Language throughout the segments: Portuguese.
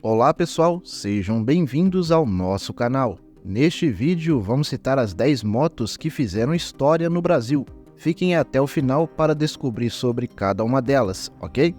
Olá pessoal, sejam bem-vindos ao nosso canal. Neste vídeo vamos citar as 10 motos que fizeram história no Brasil. Fiquem até o final para descobrir sobre cada uma delas, ok?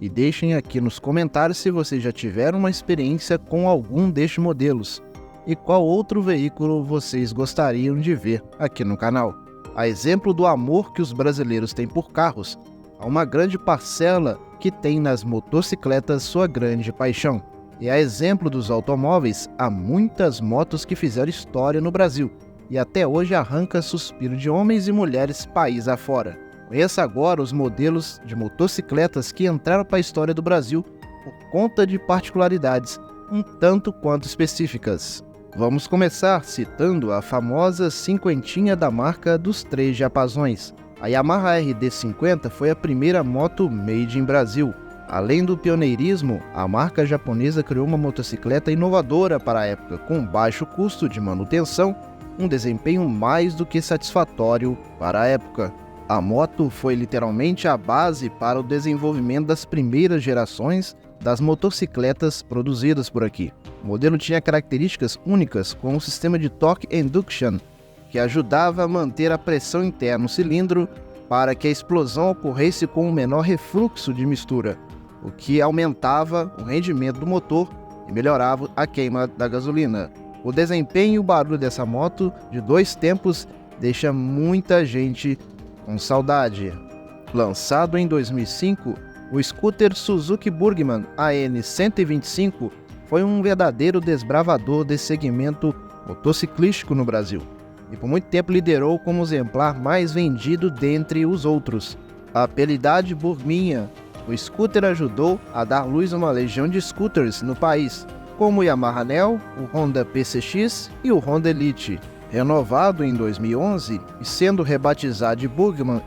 E deixem aqui nos comentários se vocês já tiveram uma experiência com algum destes modelos e qual outro veículo vocês gostariam de ver aqui no canal. A exemplo do amor que os brasileiros têm por carros, há uma grande parcela que tem nas motocicletas sua grande paixão. E a exemplo dos automóveis, há muitas motos que fizeram história no Brasil e até hoje arranca suspiro de homens e mulheres país afora. Conheça agora os modelos de motocicletas que entraram para a história do Brasil por conta de particularidades um tanto quanto específicas. Vamos começar citando a famosa cinquentinha da marca dos três diapasões. A Yamaha RD50 foi a primeira moto made in Brasil. Além do pioneirismo, a marca japonesa criou uma motocicleta inovadora para a época, com baixo custo de manutenção, um desempenho mais do que satisfatório para a época. A moto foi literalmente a base para o desenvolvimento das primeiras gerações das motocicletas produzidas por aqui. O modelo tinha características únicas, como um sistema de torque induction, que ajudava a manter a pressão interna no cilindro para que a explosão ocorresse com um menor refluxo de mistura, o que aumentava o rendimento do motor e melhorava a queima da gasolina. O desempenho e o barulho dessa moto de 2 tempos deixa muita gente com saudade. Lançado em 2005, o scooter Suzuki Burgman AN125 foi um verdadeiro desbravador desse segmento motociclístico no Brasil e por muito tempo liderou como o exemplar mais vendido dentre os outros. Apelidado de Burminha, o scooter ajudou a dar luz a uma legião de scooters no país, como o Yamaha Neo, o Honda PCX e o Honda Elite. Renovado em 2011 e sendo rebatizado de Burgman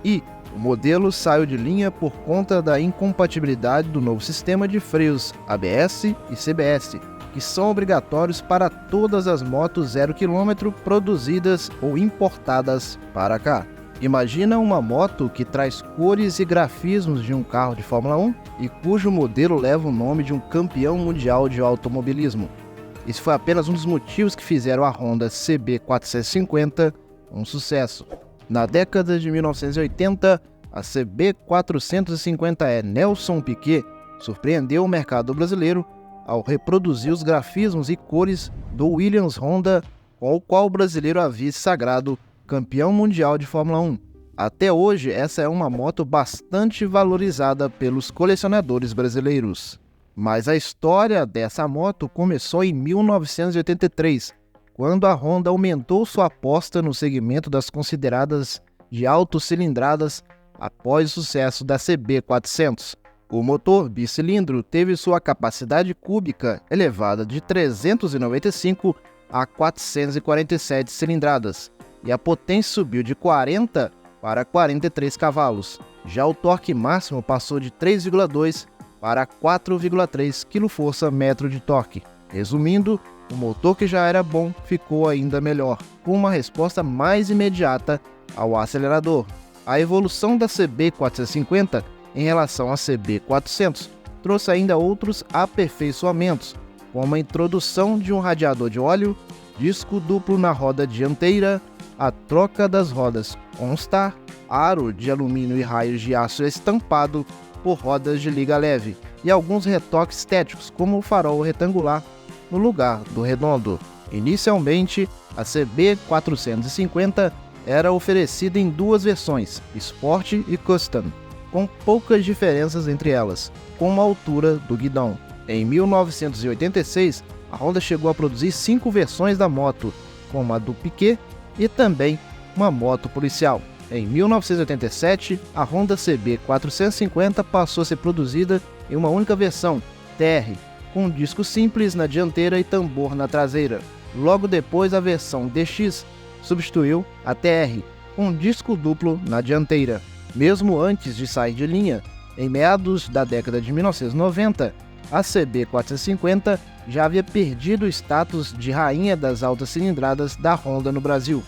o modelo saiu de linha por conta da incompatibilidade do novo sistema de freios ABS e CBS, que são obrigatórios para todas as motos 0 km produzidas ou importadas para cá. Imagina uma moto que traz cores e grafismos de um carro de Fórmula 1 e cujo modelo leva o nome de um campeão mundial de automobilismo. Esse foi apenas um dos motivos que fizeram a Honda CB450 um sucesso. Na década de 1980, a CB450E Nelson Piquet surpreendeu o mercado brasileiro ao reproduzir os grafismos e cores do Williams Honda, com o qual o brasileiro havia se sagrado campeão mundial de Fórmula 1. Até hoje, essa é uma moto bastante valorizada pelos colecionadores brasileiros. Mas a história dessa moto começou em 1983, quando a Honda aumentou sua aposta no segmento das consideradas de altas cilindradas após o sucesso da CB400. O motor bicilindro teve sua capacidade cúbica elevada de 395 a 447 cilindradas, e a potência subiu de 40 para 43 cavalos. Já o torque máximo passou de 3,2 para 4,3 kgfm de torque. Resumindo, o motor que já era bom ficou ainda melhor, com uma resposta mais imediata ao acelerador. A evolução da CB450 em relação à CB400 trouxe ainda outros aperfeiçoamentos, como a introdução de um radiador de óleo, disco duplo na roda dianteira, a troca das rodas OnStar, aro de alumínio e raios de aço estampado por rodas de liga leve, e alguns retoques estéticos, como o farol retangular no lugar do redondo. Inicialmente, a CB450 era oferecida em 2 versões, Sport e Custom, com poucas diferenças entre elas, como a altura do guidão. Em 1986, a Honda chegou a produzir 5 versões da moto, como a do Piquet e também uma moto policial. Em 1987, a Honda CB450 passou a ser produzida em uma única versão, TR, com um disco simples na dianteira e tambor na traseira. Logo depois, a versão DX substituiu a TR, com um disco duplo na dianteira. Mesmo antes de sair de linha, em meados da década de 1990, a CB450 já havia perdido o status de rainha das altas cilindradas da Honda no Brasil,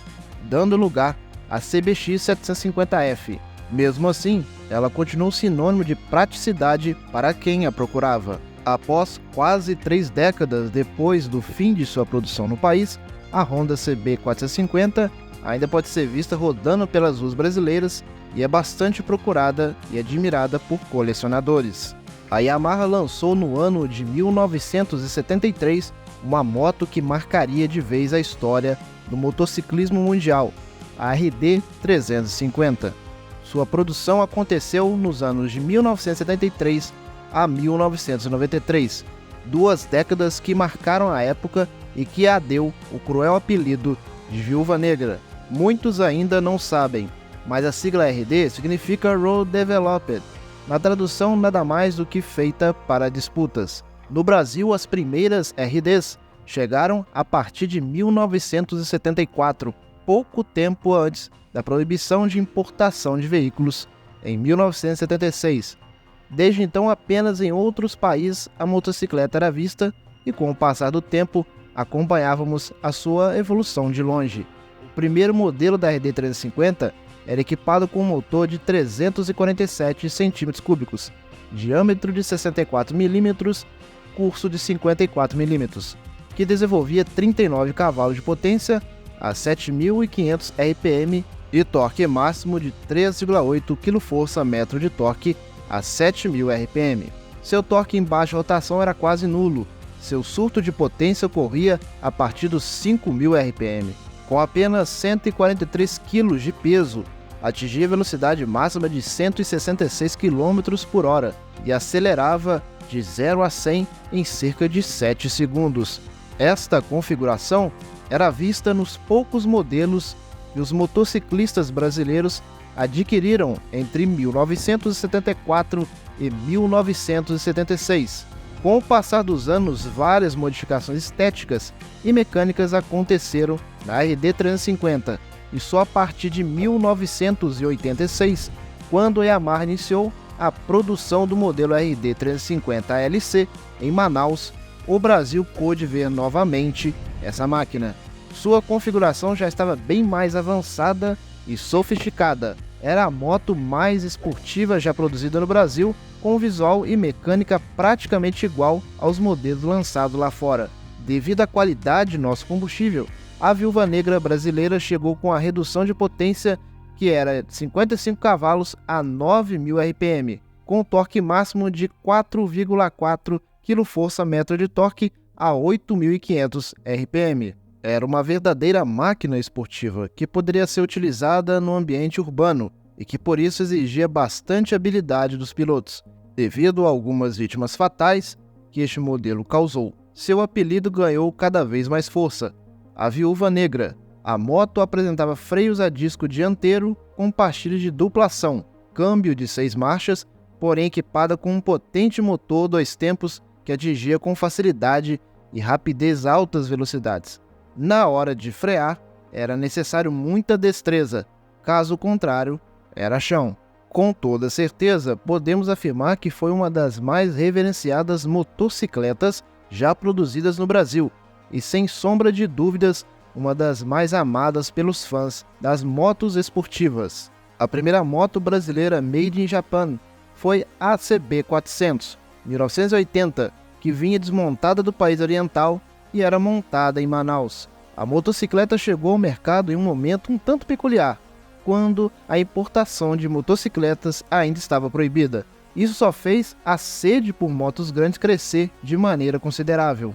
dando lugar à CBX 750F. Mesmo assim, ela continuou sinônimo de praticidade para quem a procurava. Após quase 3 décadas depois do fim de sua produção no país, a Honda CB 450 ainda pode ser vista rodando pelas ruas brasileiras e é bastante procurada e admirada por colecionadores. A Yamaha lançou no ano de 1973 uma moto que marcaria de vez a história do motociclismo mundial, a RD 350. Sua produção aconteceu nos anos de 1973 a 1993, 2 décadas que marcaram a época e que a deu o cruel apelido de Viúva Negra. Muitos ainda não sabem, mas a sigla RD significa Road Developed, na tradução nada mais do que feita para disputas. No Brasil, as primeiras RDs chegaram a partir de 1974, pouco tempo antes da proibição de importação de veículos em 1976. Desde então, apenas em outros países a motocicleta era vista e, com o passar do tempo, acompanhávamos a sua evolução de longe. O primeiro modelo da RD 350 era equipado com um motor de 347 cm3, diâmetro de 64 mm, curso de 54 mm, que desenvolvia 39 cavalos de potência a 7.500 RPM e torque máximo de 3,8 kgfm de torque a 7.000 RPM. Seu torque em baixa rotação era quase nulo. Seu surto de potência ocorria a partir dos 5.000 RPM. Com apenas 143 kg de peso, atingia a velocidade máxima de 166 km por hora e acelerava de 0 a 100 em cerca de 7 segundos. Esta configuração era vista nos poucos modelos que os motociclistas brasileiros adquiriram entre 1974 e 1976. Com o passar dos anos, várias modificações estéticas e mecânicas aconteceram na RD 350 e só a partir de 1986, quando a Yamaha iniciou a produção do modelo RD 350 LC em Manaus, o Brasil pôde ver novamente essa máquina. Sua configuração já estava bem mais avançada e sofisticada. Era a moto mais esportiva já produzida no Brasil, com visual e mecânica praticamente igual aos modelos lançados lá fora. Devido à qualidade de nosso combustível, a Viúva Negra brasileira chegou com a redução de potência que era de 55 cavalos a 9.000 RPM, com torque máximo de 4,4 kgfm de torque a 8.500 RPM. Era uma verdadeira máquina esportiva que poderia ser utilizada no ambiente urbano e que por isso exigia bastante habilidade dos pilotos, devido a algumas vítimas fatais que este modelo causou. Seu apelido ganhou cada vez mais força, a Viúva Negra. A moto apresentava freios a disco dianteiro com pastilhas de dupla ação, câmbio de 6 marchas, porém equipada com um potente motor 2 tempos que atingia com facilidade e rapidez altas velocidades. Na hora de frear, era necessário muita destreza, caso contrário, era chão. Com toda certeza, podemos afirmar que foi uma das mais reverenciadas motocicletas já produzidas no Brasil e, sem sombra de dúvidas, uma das mais amadas pelos fãs das motos esportivas. A primeira moto brasileira made in Japan foi a CB 400, 1980, que vinha desmontada do país oriental e era montada em Manaus. A motocicleta chegou ao mercado em um momento um tanto peculiar, quando a importação de motocicletas ainda estava proibida. Isso só fez a sede por motos grandes crescer de maneira considerável.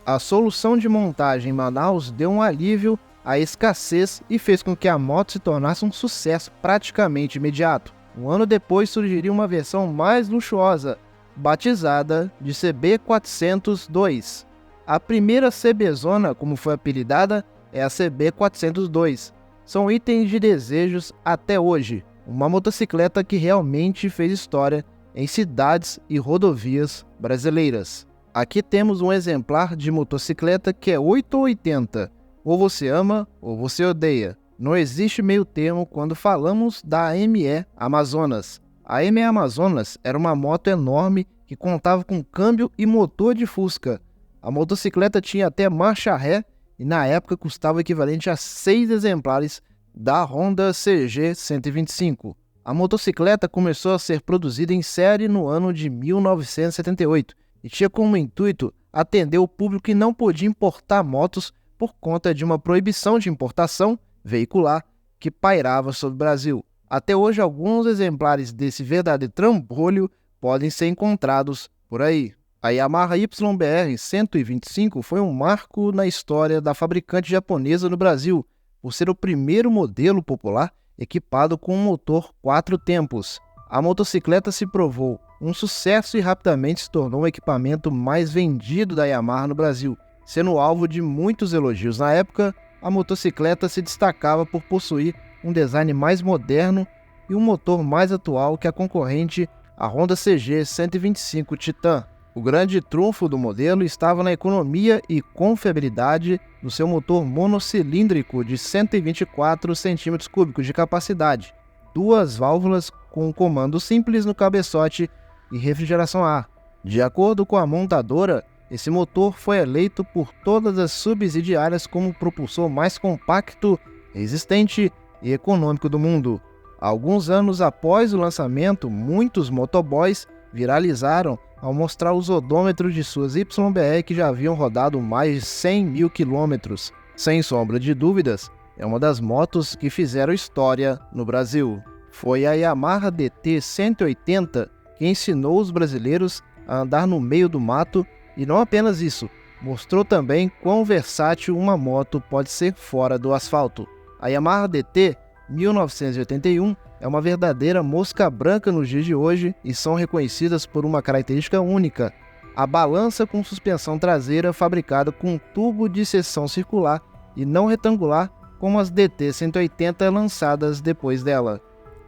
A solução de montagem em Manaus deu um alívio à escassez e fez com que a moto se tornasse um sucesso praticamente imediato. Um ano depois surgiria uma versão mais luxuosa, batizada de CB 402. A primeira CBzona, como foi apelidada, é a CB 402. São itens de desejos até hoje. Uma motocicleta que realmente fez história em cidades e rodovias brasileiras. Aqui temos um exemplar de motocicleta que é 880. Ou você ama ou você odeia. Não existe meio termo quando falamos da ME Amazonas. A ME Amazonas era uma moto enorme que contava com câmbio e motor de Fusca. A motocicleta tinha até marcha ré e na época custava o equivalente a 6 exemplares da Honda CG 125. A motocicleta começou a ser produzida em série no ano de 1978 e e tinha como intuito atender o público que não podia importar motos por conta de uma proibição de importação veicular que pairava sobre o Brasil. Até hoje, alguns exemplares desse verdadeiro trambolho podem ser encontrados por aí. A Yamaha YBR 125 foi um marco na história da fabricante japonesa no Brasil, por ser o primeiro modelo popular equipado com um motor 4 tempos. A motocicleta se provou um sucesso e rapidamente se tornou o equipamento mais vendido da Yamaha no Brasil. Sendo alvo de muitos elogios na época, a motocicleta se destacava por possuir um design mais moderno e um motor mais atual que a concorrente, a Honda CG 125 Titan. O grande trunfo do modelo estava na economia e confiabilidade do seu motor monocilíndrico de 124 cm3 de capacidade, 2 válvulas com comando simples no cabeçote e refrigeração a ar. De acordo com a montadora, esse motor foi eleito por todas as subsidiárias como o propulsor mais compacto, resistente e econômico do mundo. Alguns anos após o lançamento, muitos motoboys viralizaram ao mostrar os odômetros de suas YBR que já haviam rodado mais de 100 mil quilômetros. Sem sombra de dúvidas, é uma das motos que fizeram história no Brasil. Foi a Yamaha DT 180 que ensinou os brasileiros a andar no meio do mato e não apenas isso, mostrou também quão versátil uma moto pode ser fora do asfalto. A Yamaha DT 1981 é uma verdadeira mosca branca nos dias de hoje e são reconhecidas por uma característica única: a balança com suspensão traseira fabricada com um tubo de seção circular e não retangular como as DT 180 lançadas depois dela.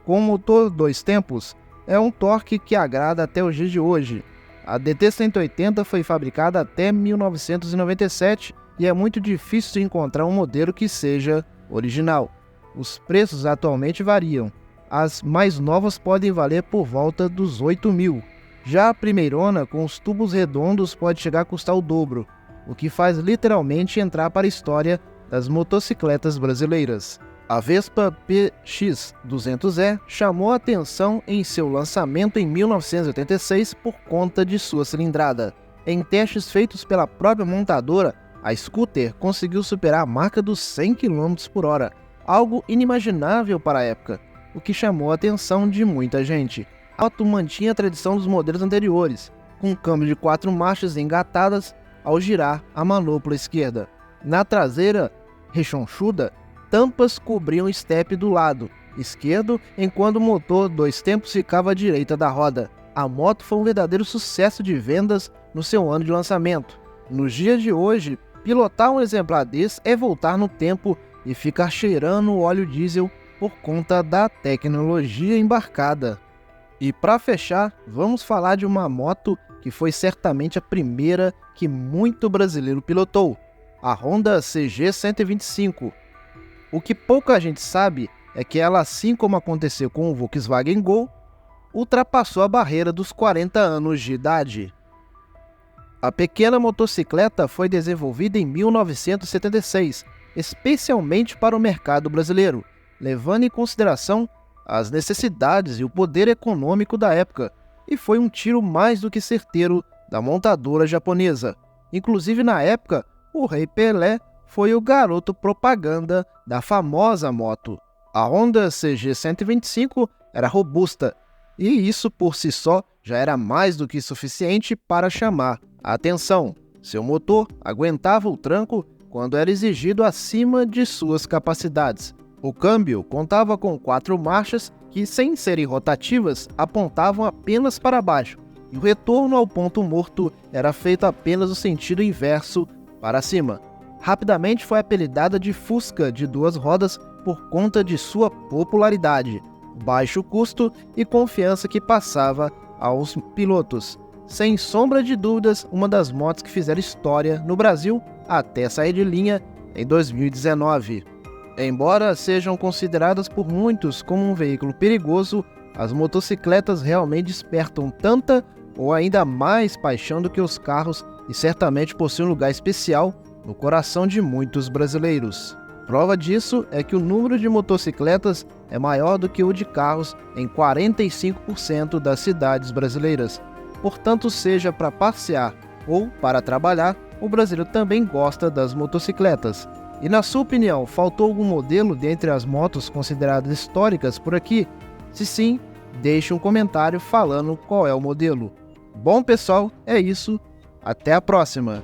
Com motor 2 tempos, é um torque que agrada até os dias de hoje. A DT 180 foi fabricada até 1997 e é muito difícil de encontrar um modelo que seja original. Os preços atualmente variam. As mais novas podem valer por volta dos 8 mil. Já a primeirona, com os tubos redondos, pode chegar a custar o dobro, o que faz literalmente entrar para a história das motocicletas brasileiras. A Vespa PX200E chamou a atenção em seu lançamento em 1986 por conta de sua cilindrada. Em testes feitos pela própria montadora, a scooter conseguiu superar a marca dos 100 km por hora, algo inimaginável para a época, o que chamou a atenção de muita gente. A moto mantinha a tradição dos modelos anteriores, com câmbio de 4 marchas engatadas ao girar a manopla esquerda. Na traseira rechonchuda, tampas cobriam o estepe do lado esquerdo, enquanto o motor 2 tempos ficava à direita da roda. A moto foi um verdadeiro sucesso de vendas no seu ano de lançamento. Nos dias de hoje, pilotar um exemplar desse é voltar no tempo e ficar cheirando o óleo diesel por conta da tecnologia embarcada. E para fechar, vamos falar de uma moto que foi certamente a primeira que muito brasileiro pilotou, a Honda CG 125. O que pouca gente sabe é que ela, assim como aconteceu com o Volkswagen Gol, ultrapassou a barreira dos 40 anos de idade. A pequena motocicleta foi desenvolvida em 1976, especialmente para o mercado brasileiro, levando em consideração as necessidades e o poder econômico da época, e foi um tiro mais do que certeiro da montadora japonesa. Inclusive, na época, o Rei Pelé foi o garoto propaganda da famosa moto. A Honda CG 125 era robusta, e isso por si só já era mais do que suficiente para chamar a atenção. Seu motor aguentava o tranco quando era exigido acima de suas capacidades. O câmbio contava com 4 marchas que, sem serem rotativas, apontavam apenas para baixo, e o retorno ao ponto morto era feito apenas no sentido inverso, para cima. Rapidamente foi apelidada de Fusca de 2 rodas por conta de sua popularidade, baixo custo e confiança que passava aos pilotos. Sem sombra de dúvidas, uma das motos que fizeram história no Brasil até sair de linha em 2019. Embora sejam consideradas por muitos como um veículo perigoso, as motocicletas realmente despertam tanta ou ainda mais paixão do que os carros e certamente possuem um lugar especial no coração de muitos brasileiros. Prova disso é que o número de motocicletas é maior do que o de carros em 45% das cidades brasileiras. Portanto, seja para passear ou para trabalhar, o brasileiro também gosta das motocicletas. E na sua opinião, faltou algum modelo dentre as motos consideradas históricas por aqui? Se sim, deixe um comentário falando qual é o modelo. Bom pessoal, é isso. Até a próxima!